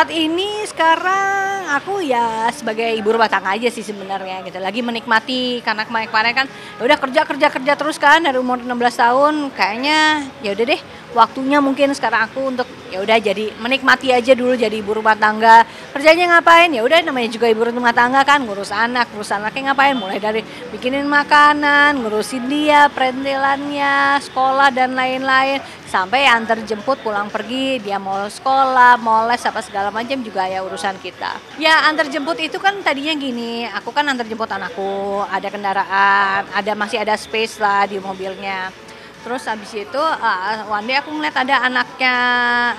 saat ini sekarang aku ya sebagai ibu rumah tangga aja sih sebenarnya gitu. Lagi menikmati karena kemarin-kemarin kan ya udah kerja terus kan dari umur 16 tahun. Kayaknya ya udah deh waktunya mungkin sekarang aku untuk ya udah jadi menikmati aja dulu jadi ibu rumah tangga. Kerjanya ngapain? Ya udah namanya juga ibu rumah tangga kan ngurus anaknya ngapain? Mulai dari bikinin makanan, ngurusin dia, perintilannya, sekolah dan lain-lain sampai antar jemput pulang pergi, dia mau sekolah, mau les apa segala macam juga ya urusan kita. Ya antar jemput itu kan tadinya gini, aku kan antar jemput anakku, ada kendaraan, masih ada space lah di mobilnya. Terus habis itu one day aku ngeliat ada anaknya,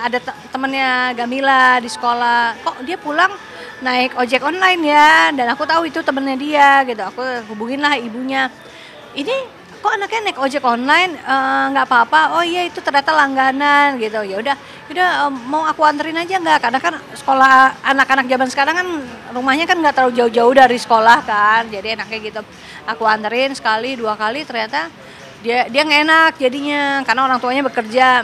ada temennya Gamila di sekolah, kok dia pulang naik ojek online ya, dan aku tahu itu temennya dia gitu, aku hubungin lah ibunya, ini kok anaknya naik ojek online, nggak apa-apa, oh iya itu ternyata langganan gitu, ya udah mau aku anterin aja nggak, karena kan sekolah anak-anak zaman sekarang kan rumahnya kan nggak terlalu jauh-jauh dari sekolah kan, jadi enaknya gitu, aku anterin sekali dua kali ternyata dia nggak enak jadinya karena orang tuanya bekerja.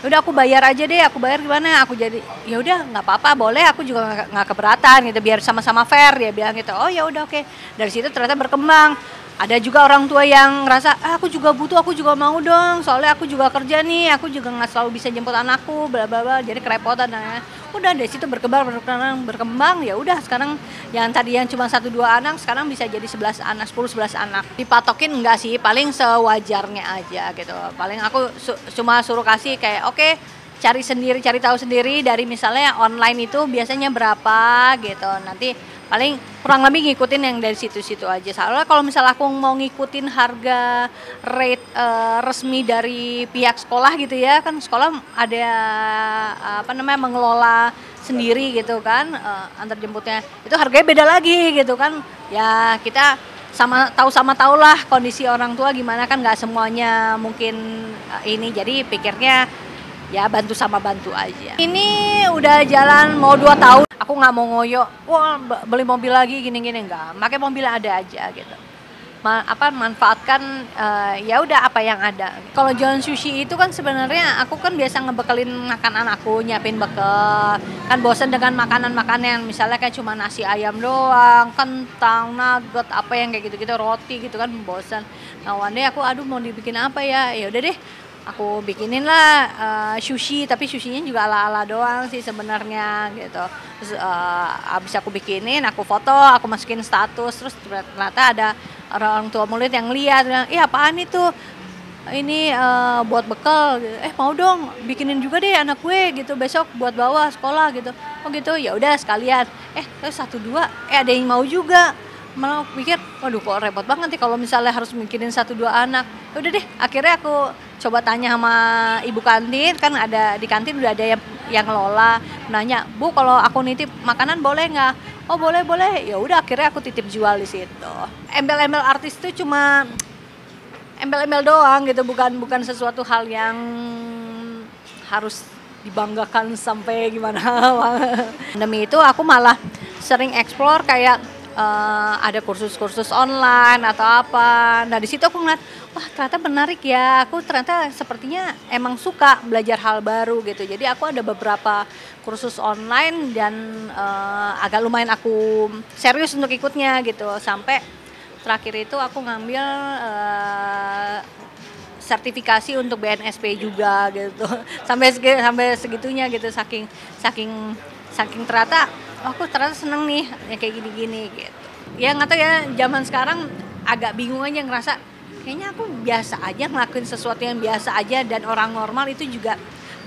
Udah aku bayar aja deh, aku bayar gimana, aku jadi ya udah nggak apa-apa boleh, aku juga nggak keberatan gitu biar sama-sama fair, dia bilang gitu. Oh ya udah oke. Dari situ ternyata berkembang. Ada juga orang tua yang ngerasa aku juga butuh, aku juga mau dong, soalnya aku juga kerja nih, aku juga nggak selalu bisa jemput anakku, bla bla bla, jadi kerepotan. Nah, udah dari situ berkembang ya udah sekarang yang tadi yang cuma 1-2 anak sekarang bisa jadi 11 anak, 10-11 anak. Dipatokin enggak sih, paling sewajarnya aja gitu. Paling aku cuma suruh kasih kayak oke, cari tahu sendiri dari misalnya online itu biasanya berapa gitu. Nanti paling kurang lebih ngikutin yang dari situ-situ aja. Soalnya kalau misalnya aku mau ngikutin harga rate resmi dari pihak sekolah gitu ya, kan sekolah ada mengelola sendiri gitu kan, antar jemputnya. Itu harganya beda lagi gitu kan. Ya kita sama tahu lah kondisi orang tua gimana kan, nggak semuanya mungkin ini, jadi pikirnya ya bantu aja. Ini udah jalan mau 2 tahun, aku nggak mau ngoyo, wah beli mobil lagi gini-gini, enggak, pakai mobil ada aja gitu. Manfaatkan ya udah apa yang ada. Kalau jualan sushi itu kan sebenarnya aku kan biasa ngebekelin makan anakku, nyiapin bekal. Kan bosan dengan makanan-makanan misalnya kayak cuma nasi ayam doang, kentang, nugget, apa yang kayak gitu-gitu, roti gitu kan bosan. Nah, one day aku mau dibikin apa ya? Ya udah deh, aku bikinin lah sushi, tapi sushinya juga ala-ala doang sih sebenarnya gitu. Terus abis aku bikinin, aku foto, aku masukin status, terus ternyata ada orang tua murid yang lihat, bilang, apaan itu? Ini buat bekal, mau dong bikinin juga deh anak gue gitu, besok buat bawa sekolah gitu. Oh gitu, ya udah sekalian. Terus 1-2, ada yang mau juga. Malah pikir, waduh kok repot banget nih kalau misalnya harus bikinin 1-2 anak. Udah deh, akhirnya aku coba tanya sama ibu kantin, kan ada di kantin udah ada yang ngelola, nanya, Bu kalau aku nitip makanan boleh nggak? Oh boleh, ya udah akhirnya aku titip jual di situ. Embel-embel artis itu cuma embel-embel doang gitu, bukan sesuatu hal yang harus dibanggakan sampai gimana. Demi itu aku malah sering explore kayak ada kursus-kursus online atau apa. Nah di situ aku ngeliat, wah ternyata menarik ya. Aku ternyata sepertinya emang suka belajar hal baru gitu. Jadi aku ada beberapa kursus online dan agak lumayan aku serius untuk ikutnya gitu. Sampai terakhir itu aku ngambil sertifikasi untuk BNSP juga gitu. Sampai segitunya gitu, saking ternyata aku ternyata seneng nih ya kayak gini-gini gitu. Ya nggak tahu ya, zaman sekarang agak bingung aja, ngerasa kayaknya aku biasa aja ngelakuin sesuatu yang biasa aja, dan orang normal itu juga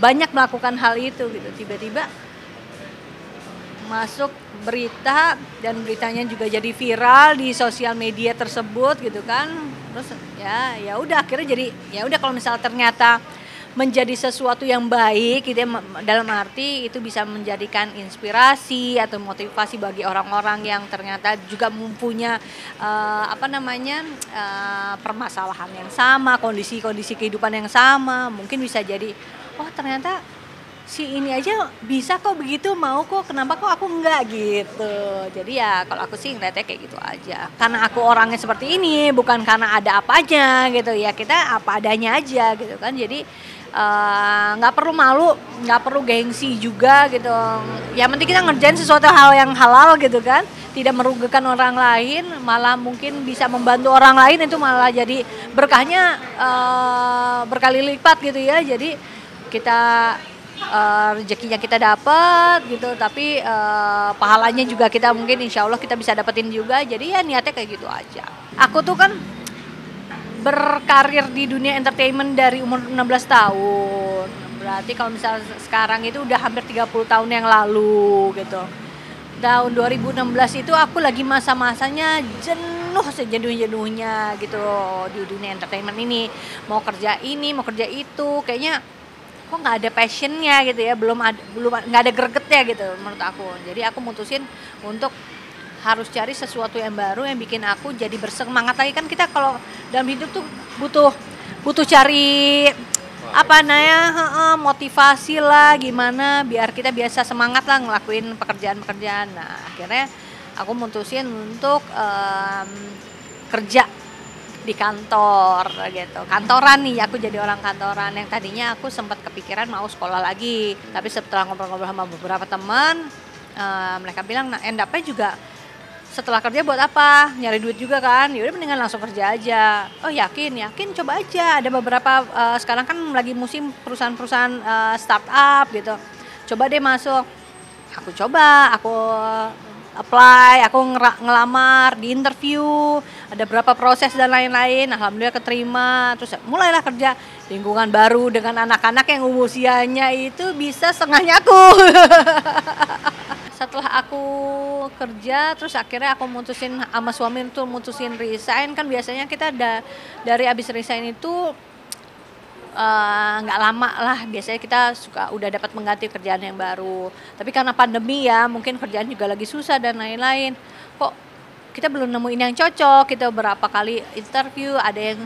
banyak melakukan hal itu gitu. Tiba-tiba masuk berita dan beritanya juga jadi viral di sosial media tersebut gitu kan. Terus ya udah akhirnya jadi ya udah, kalau misalnya ternyata menjadi sesuatu yang baik gitu ya, dalam arti itu bisa menjadikan inspirasi atau motivasi bagi orang-orang yang ternyata juga mempunyai permasalahan yang sama, kondisi kehidupan yang sama, mungkin bisa jadi oh ternyata si ini aja bisa kok begitu, mau kok, kenapa kok aku enggak gitu. Jadi ya kalau aku sih ngeliatnya kayak gitu aja, karena aku orangnya seperti ini, bukan karena ada apanya gitu ya, kita apa adanya aja gitu kan. Jadi nggak perlu malu, nggak perlu gengsi juga gitu. Yang penting kita ngerjain sesuatu hal yang halal gitu kan, tidak merugikan orang lain, malah mungkin bisa membantu orang lain, itu malah jadi berkahnya berkali lipat gitu ya. Jadi kita rezekinya kita dapat gitu, tapi pahalanya juga kita mungkin insya Allah kita bisa dapetin juga. Jadi ya niatnya kayak gitu aja. Aku tuh kan berkarir di dunia entertainment dari umur 16 tahun. Berarti kalau misalnya sekarang itu udah hampir 30 tahun yang lalu gitu. Tahun 2016 itu aku lagi masa-masanya jenuh sejenuh-jenuhnya gitu di dunia entertainment ini. Mau kerja ini, mau kerja itu, kayaknya kok nggak ada passionnya gitu ya, belum nggak ada gregetnya gitu menurut aku. Jadi aku mutusin untuk harus cari sesuatu yang baru yang bikin aku jadi bersemangat lagi. Kan kita kalau dalam hidup tuh butuh cari apa namanya motivasi lah, gimana biar kita biasa semangat lah ngelakuin pekerjaan-pekerjaan. Nah akhirnya aku mutusin untuk kerja di kantor gitu, kantoran nih, aku jadi orang kantoran. Yang tadinya aku sempat kepikiran mau sekolah lagi, tapi setelah ngobrol-ngobrol sama beberapa teman, mereka bilang nah endapnya juga setelah kerja buat apa, nyari duit juga kan, yaudah mendingan langsung kerja aja. Oh yakin coba aja, ada beberapa sekarang kan lagi musim perusahaan-perusahaan startup gitu, coba deh masuk. Aku coba, aku apply, aku ngelamar, di interview, ada berapa proses dan lain-lain, alhamdulillah keterima. Terus mulailah kerja lingkungan baru dengan anak-anak yang usianya itu bisa setengahnya aku. Setelah aku kerja, terus akhirnya aku mutusin sama suami untuk mutusin resign. Kan biasanya kita dari abis resign itu nggak lama lah, biasanya kita udah dapat mengganti kerjaan yang baru. Tapi karena pandemi ya, mungkin kerjaan juga lagi susah dan lain-lain. Kok kita belum nemuin yang cocok, kita berapa kali interview, ada yang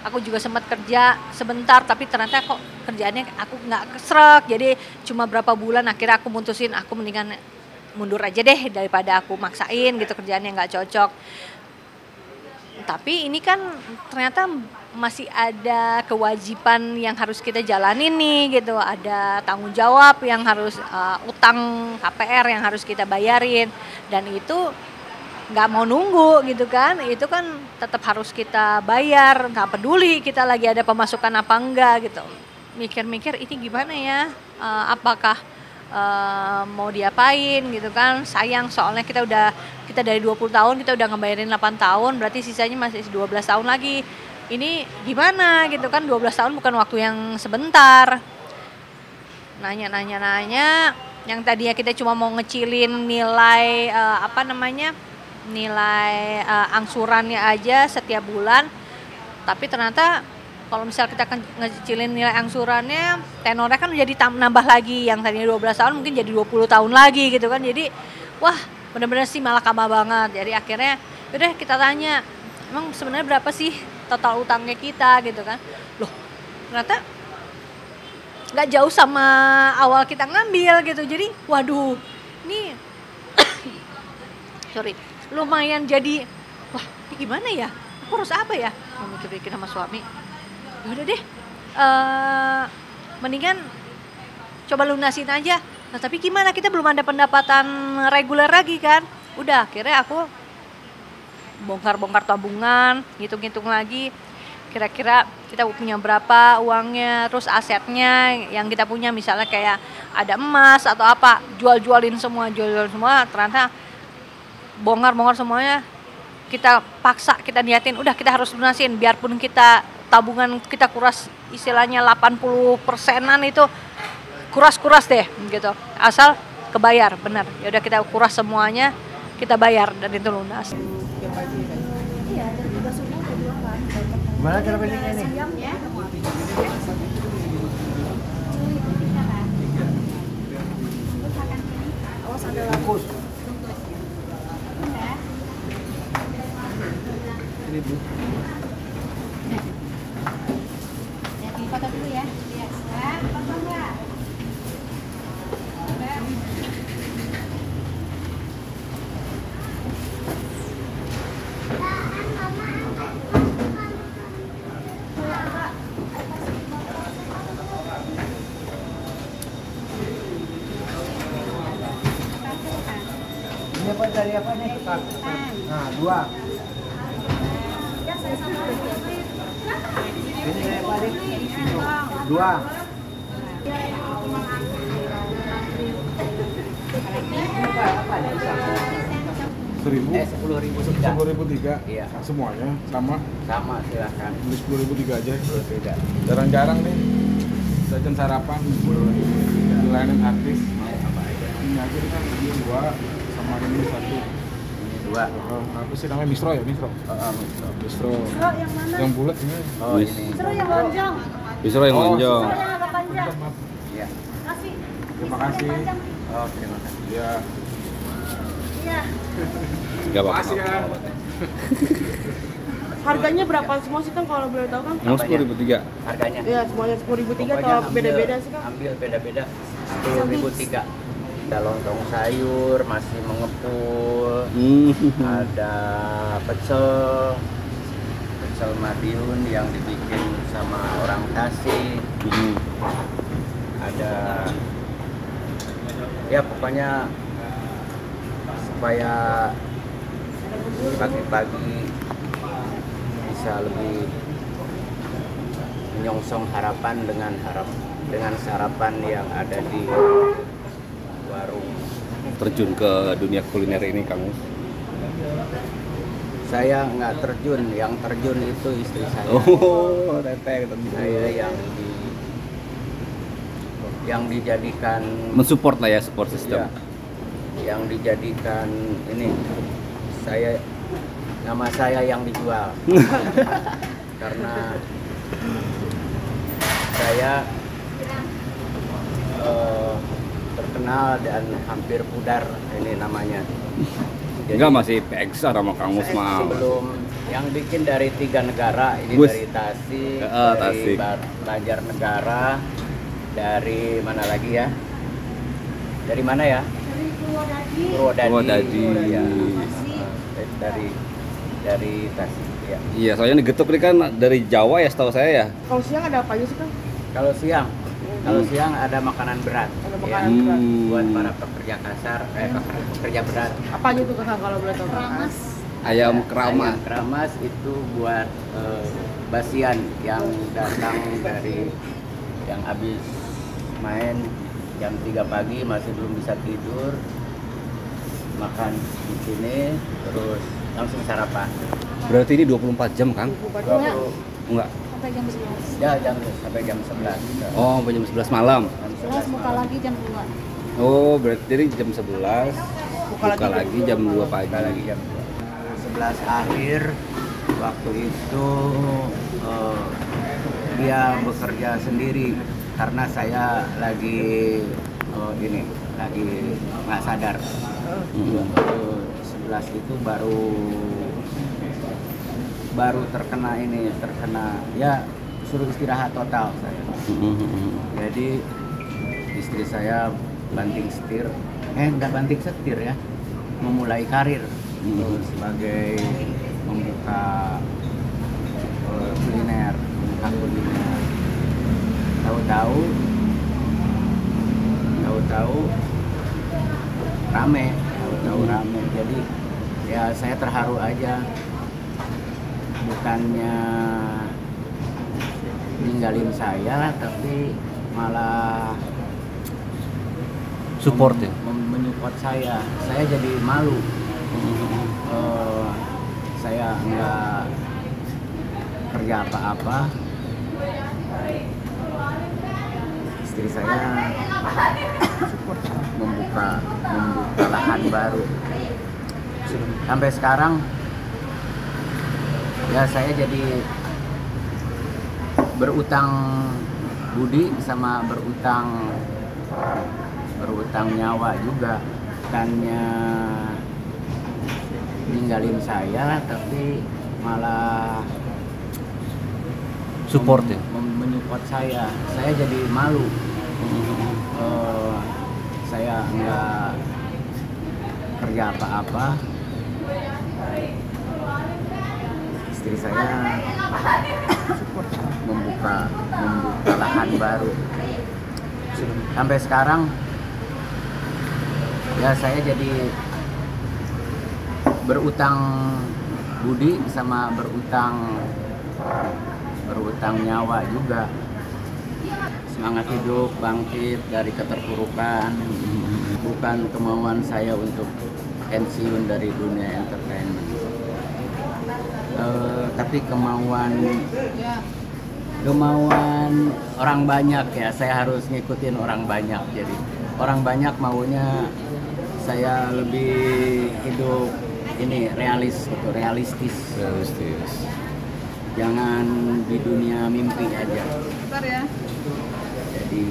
aku juga sempat kerja sebentar, tapi ternyata kok kerjaannya aku nggak kesrek. Jadi cuma berapa bulan, akhirnya aku mutusin aku mendingan mundur aja deh daripada aku maksain gitu kerjaan yang nggak cocok. Tapi ini kan ternyata masih ada kewajiban yang harus kita jalanin nih gitu, ada tanggung jawab yang harus utang KPR yang harus kita bayarin, dan itu nggak mau nunggu gitu kan, itu kan tetap harus kita bayar, nggak peduli kita lagi ada pemasukan apa enggak gitu. Mikir-mikir ini gimana ya, apakah mau diapain gitu kan, sayang soalnya kita dari 20 tahun kita udah ngebayarin 8 tahun, berarti sisanya masih 12 tahun lagi. Ini gimana gitu kan, 12 tahun bukan waktu yang sebentar. Nanya, yang tadinya kita cuma mau ngecilin nilai nilai angsurannya aja setiap bulan, tapi ternyata kalau misal kita ngecilin nilai angsurannya, tenornya kan jadi nambah lagi, yang tadinya 12 tahun mungkin jadi 20 tahun lagi gitu kan. Jadi wah benar-benar sih malah kama banget. Jadi akhirnya udah kita tanya, emang sebenarnya berapa sih total utangnya kita gitu kan. Loh ternyata nggak jauh sama awal kita ngambil gitu. Jadi waduh ini lumayan jadi wah ini gimana ya, aku harus apa ya, mau mikir-mikir sama suami. Udah deh, mendingan coba lunasin aja. Nah tapi gimana, kita belum ada pendapatan reguler lagi kan. Udah akhirnya aku bongkar tabungan, hitung-hitung lagi kira-kira kita punya berapa uangnya, terus asetnya yang kita punya, misalnya kayak ada emas atau apa, jual-jualin semua, ternyata bongkar semuanya. Kita paksa, kita niatin udah kita harus lunasin, biarpun kita tabungan kita kuras istilahnya 80%-an itu kuras deh gitu, asal kebayar benar. Ya udah kita kuras semuanya, kita bayar dan itu lunas. Iya, dari juga subuh udah jualan. Gimana cara belinya nih? Siang ya. Awas ada Bungkus. Ini Bu. Ya, foto dulu ya. Iya. Ya, foto enggak? Ini apa dari apa nih? Nah, 2. Ini dari apa nih? 2. Seribu, 10.000 10.003. Iya. Semuanya sama. Sama silakan. Beli 10.003 aja. 10.003. Jarang-jarang nih. Jajan sarapan. Dilayanin artis. Apa aja? Ini aja kan ini 2 sama ini 1. Ini 2. Apa sih namanya bistro ya? Bistro. Bistro. yang mana? Yang bulat ini. Oh, ini. Seru yang lonjong. Bistro yang lonjong. Seru yang agak panjang. Iya. Kasih. Terima kasih. Oh, terima kasih. Ya. Iya. Gak apa-apa. Makasih ya. Harganya berapa semua sih Kang kalau boleh tahu Kang? Emang 10.003. Harganya? Iya semuanya 10.003 Pokoknya atau beda-beda sih Kang? Ambil beda-beda. 10.003. Ada lontong sayur, masih mengepul, ada pecel Madiun yang dibikin sama orang Tasik, ada ya pokoknya supaya pagi-pagi bisa lebih menyongsong harapan dengan sarapan yang ada di warung. Terjun ke dunia kuliner ini Kang Mus. Saya nggak terjun, yang terjun itu istri saya. Oh, teteh terjun. Saya yang dijadikan Mensupport lah ya, support system. ya, yang dijadikan ini nama saya yang dijual. Karena saya terkenal dan hampir pudar ini namanya. Enggak, masih PXA sama Kang Mus mah. Sebelum yang bikin dari 3 negara, ini Bus. dari Tasik, Tasik. dari Banjarnegara, dari mana lagi ya? Dari mana ya? Purwodadi. Purwodadi. Ya. Dari Tasik. Ya. Iya, soalnya digetuk ini kan dari Jawa ya, setahu saya ya. Kalau siang ada apa aja sih Kang? Kalau siang ada makanan berat. Ada ya. makanan berat. Buat para pekerja kasar, pekerja berat. Apa aja tuh Kang kalau boleh tahu? Ayam keramas. Ayam keramas itu buat basian yang datang dari yang habis main jam 3 pagi masih belum bisa tidur, makan di sini terus langsung sarapan. Berarti ini 24 jam Kang? 20, Enggak. Sampai jam 11. ya sampai jam 11. Oh, sampai jam 11 malam. Jam 11 buka malam. lagi jam 2. Oh, berarti jadi jam 11 buka lagi jam 2 Buka pagi. lagi jam 11 akhir. Waktu itu dia bekerja sendiri karena saya lagi lagi nggak sadar. 11 itu baru terkena ya suruh istirahat total saya. Jadi istri saya nggak banting setir ya, memulai karir sebagai membuka kuliner. Tahu-tahu rame. Jadi ya saya terharu aja, bukannya ninggalin saya tapi malah Support ya. menyupport saya jadi malu. Saya nggak kerja apa-apa, istri saya membuka lahan baru. Sampai sekarang ya saya jadi berutang budi sama berutang nyawa juga. Bukannya ninggalin saya tapi malah Support ya. menyupport saya jadi malu. Saya nggak kerja apa-apa, istri saya membuka lahan baru. Sampai sekarang ya saya jadi berutang budi sama berutang nyawa juga. Semangat hidup, bangkit dari keterpurukan. Bukan kemauan saya untuk pensiun dari dunia entertainment. Tapi kemauan orang banyak ya, saya harus ngikutin orang banyak. Jadi orang banyak maunya saya lebih hidup ini realistis. Jangan di dunia mimpi aja. Bentar ya. Jadi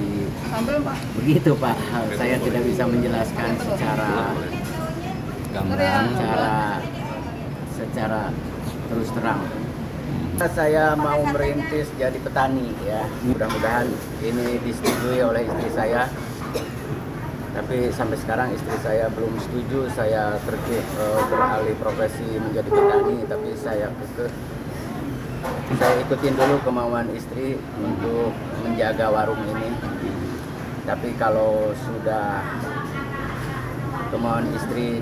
Sambil Pak. begitu Pak, saya tidak bisa menjelaskan secara Gamblang. secara terus terang. Saya mau merintis jadi petani ya. Mudah-mudahan ini disetujui oleh istri saya. Tapi sampai sekarang istri saya belum setuju saya beralih profesi menjadi petani. Tapi saya ikutin dulu kemauan istri untuk menjaga warung ini. Tapi kalau sudah kemauan istri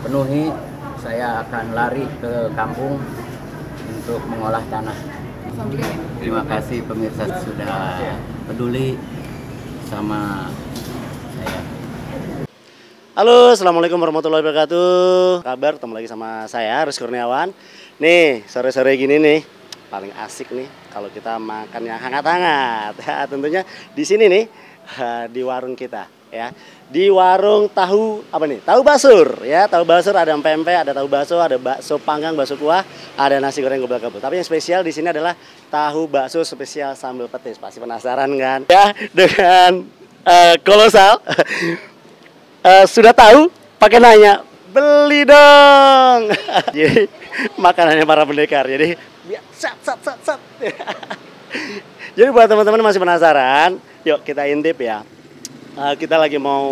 dipenuhi, saya akan lari ke kampung untuk mengolah tanah. Terima kasih pemirsa sudah peduli sama saya. Halo, assalamualaikum warahmatullahi wabarakatuh. Kabar, ketemu lagi sama saya Rizky Kurniawan. Nih, sore-sore gini nih, paling asik nih kalau kita makan yang hangat-hangat. Ya, tentunya di sini nih, di warung kita ya. Di warung tahu apa nih? Tahu basur ya. Tahu basur ada pempek, ada tahu bakso, ada bakso panggang, bakso kuah, ada nasi goreng gobak-gabul. Tapi yang spesial di sini adalah tahu bakso spesial sambal petis. Pasti penasaran kan? Ya, dengan kolosal. Sudah tahu? Pakai nanya, beli dong. Jadi makanannya para pendekar. Jadi sat. Jadi buat teman-teman masih penasaran, yuk kita intip ya. Kita lagi mau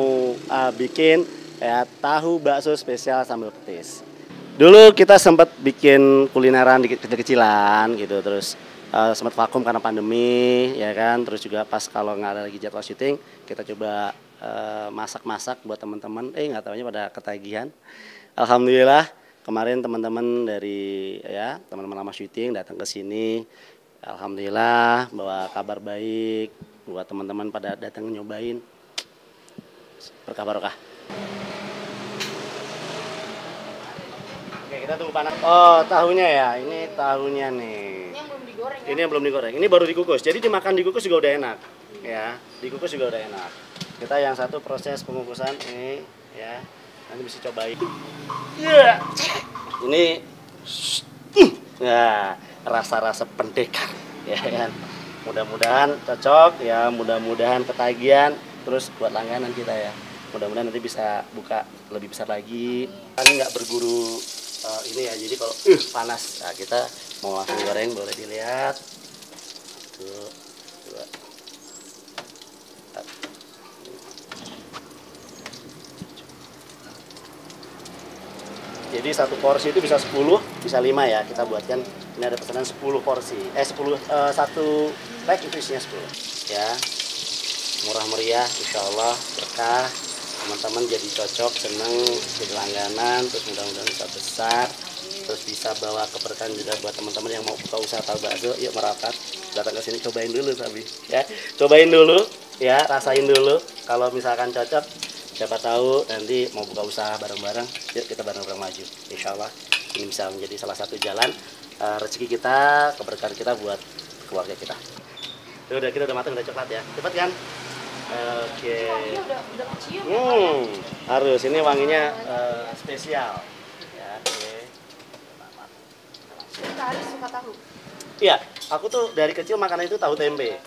bikin ya tahu bakso spesial sambal petis. Dulu kita sempat bikin kulineran kecil-kecilan gitu, terus sempat vakum karena pandemi ya kan. Terus juga pas kalau nggak ada lagi jadwal syuting, kita coba masak-masak buat teman-teman. Nggak taunya pada ketagihan. Alhamdulillah kemarin teman-teman dari ya teman-teman lama syuting datang ke sini. Alhamdulillah bawa kabar baik buat teman-teman pada datang nyobain. Berkah barokah. Oke, kita tunggu panas. Oh, tahunya ya. Ini tahunya nih. Ini yang belum digoreng. Ini yang belum digoreng. Ini baru dikukus. Jadi dimakan dikukus juga udah enak. Ya, dikukus juga udah enak. Kita yang satu proses pengukusan ini ya. Nanti bisa cobain. Yeah. Ini ya, rasa-rasa pendekar ya kan. Mudah-mudahan cocok ya, mudah-mudahan ketagihan. Terus buat langganan kita ya, mudah-mudahan nanti bisa buka lebih besar lagi. Ini nggak berguru ini ya, jadi kalau panas, nah, kita mau langsung goreng, boleh dilihat. Tuh, dua. Jadi satu porsi itu bisa 10, bisa 5 ya. Kita buatkan, ini ada pesanan 10 porsi. 10, satu pack itu isinya 10 ya. Murah meriah, insya Allah berkah, teman-teman jadi cocok, seneng, jadi langganan, terus mudah-mudahan bisa besar, terus bisa bawa keberkahan juga buat teman-teman yang mau buka usaha tahu bakso. Yuk merapat, datang ke sini, cobain dulu tapi ya, cobain dulu ya, rasain dulu. Kalau misalkan cocok, siapa tahu nanti mau buka usaha bareng-bareng, yuk kita bareng-bareng maju. Insya Allah ini bisa menjadi salah satu jalan rezeki kita, keberkahan kita buat keluarga kita. Udah, kita udah matang, udah coklat ya, cepat kan? Oke. Udah kecium. Harus ini wanginya spesial. Ya, oke. Harus suka tahu. Iya, aku tuh dari kecil makanan itu tahu tempe.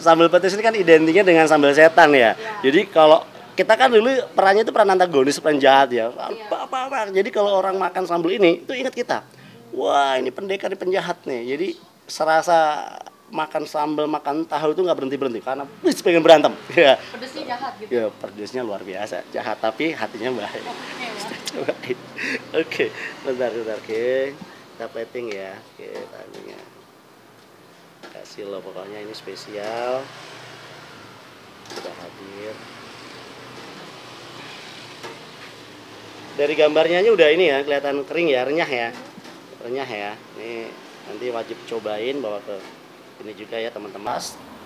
Sambal petis ini kan identiknya dengan sambal setan ya. Jadi kalau kita kan dulu perannya itu peran antagonis, peran jahat ya. Apa. Jadi kalau orang makan sambal ini itu ingat kita. Wah, ini pendekar, ini penjahat nih. Jadi serasa makan sambal, makan tahu itu nggak berhenti karena pengen berantem. Ya. Pedesnya jahat gitu. Ya, pedesnya luar biasa. Jahat tapi hatinya baik. Oke. Bentar. Oke. Kita plating ya. Oke, tadinya. Kasih lo pokoknya ini spesial. Sudah hadir. Dari gambarnya aja udah ini ya, kelihatan kering ya, renyah ya. Renyah ya. Ini nanti wajib cobain bawa ke ini juga ya teman-teman.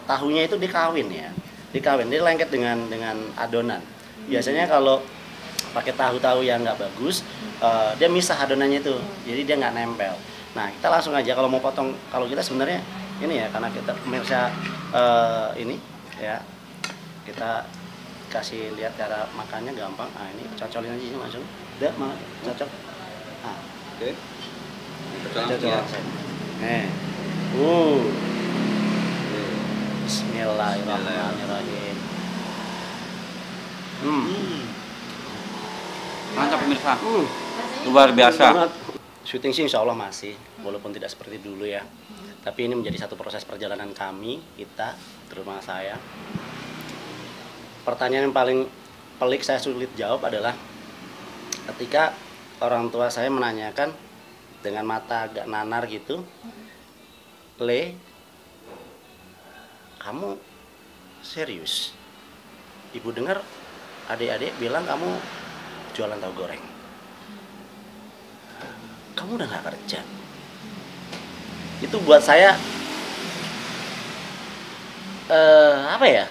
Tahunya itu dikawin ya. Dikawin, dia lengket dengan adonan. Biasanya kalau pakai tahu-tahu yang nggak bagus, dia misah adonannya itu. Jadi dia nggak nempel. Nah, kita langsung aja kalau mau potong, kalau kita sebenarnya ini ya, karena kita pemirsa ini ya, kita kasih lihat cara makannya gampang. Nah, ini cocolin aja ini langsung. Udah, cocok. Nah, Oke. cocok. Nih. Bismillahirrahmanirrahim. Mantap pemirsa. Luar biasa. Syuting sih insya Allah masih, walaupun tidak seperti dulu ya. Tapi ini menjadi satu proses perjalanan kita, terutama saya. Pertanyaan yang paling pelik saya sulit jawab adalah ketika orang tua saya menanyakan dengan mata agak nanar gitu, Le, kamu serius? Ibu dengar adik-adik bilang kamu jualan tahu goreng. Kamu udah nggak kerja. Itu buat saya apa ya?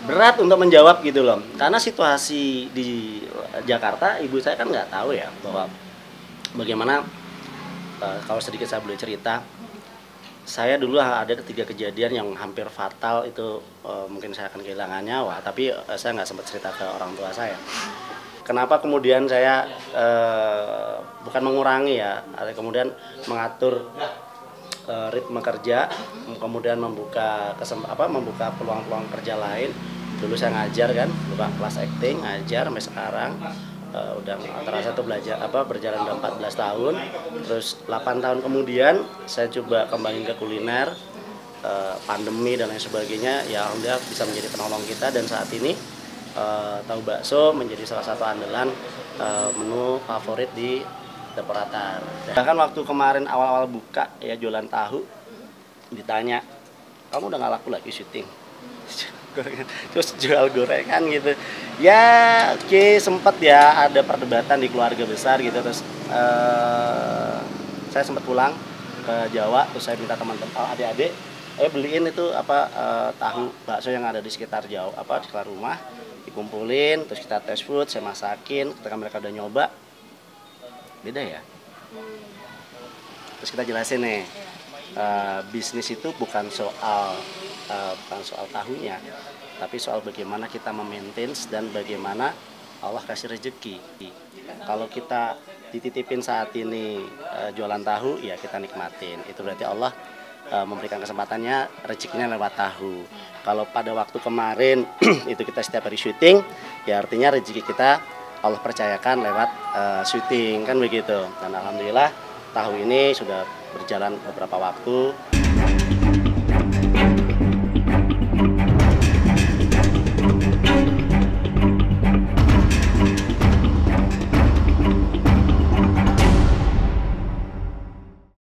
Berat untuk menjawab gitu loh. Karena situasi di Jakarta, ibu saya kan nggak tahu ya bahwa bagaimana. Kalau sedikit saya boleh cerita, saya dulu ada 3 kejadian yang hampir fatal itu, mungkin saya akan kehilangan nyawa, tapi saya nggak sempat cerita ke orang tua saya. Kenapa kemudian saya bukan mengurangi ya, kemudian mengatur ritme kerja, kemudian membuka peluang-peluang kerja lain. Dulu saya ngajar kan, buka kelas acting, ngajar sampai sekarang. Udah terasa tuh berjalan udah 14 tahun. Terus 8 tahun kemudian saya coba kembangin ke kuliner, pandemi dan lain sebagainya, ya alhamdulillah bisa menjadi penolong kita, dan saat ini tahu bakso menjadi salah satu andalan menu favorit di Deporatar. Bahkan waktu kemarin awal-awal buka ya jualan tahu, ditanya, kamu udah nggak laku lagi syuting? Terus jual gorengan gitu ya. Oke, sempet ya ada perdebatan di keluarga besar gitu. Terus saya sempat pulang ke Jawa, terus saya minta teman-teman adik-adik beliin itu tahu bakso yang ada di sekitar di sekitar rumah, dikumpulin, terus kita test food, saya masakin. Ketika mereka udah nyoba, beda ya. Terus kita jelasin nih, bisnis itu bukan soal tahunya, tapi soal bagaimana kita memaintain dan bagaimana Allah kasih rezeki. Kalau kita dititipin saat ini jualan tahu, ya kita nikmatin. Itu berarti Allah memberikan kesempatannya, rezekinya lewat tahu. Kalau pada waktu kemarin itu kita setiap hari syuting, ya artinya rezeki kita Allah percayakan lewat syuting, kan begitu. Dan alhamdulillah tahu ini sudah berjalan beberapa waktu.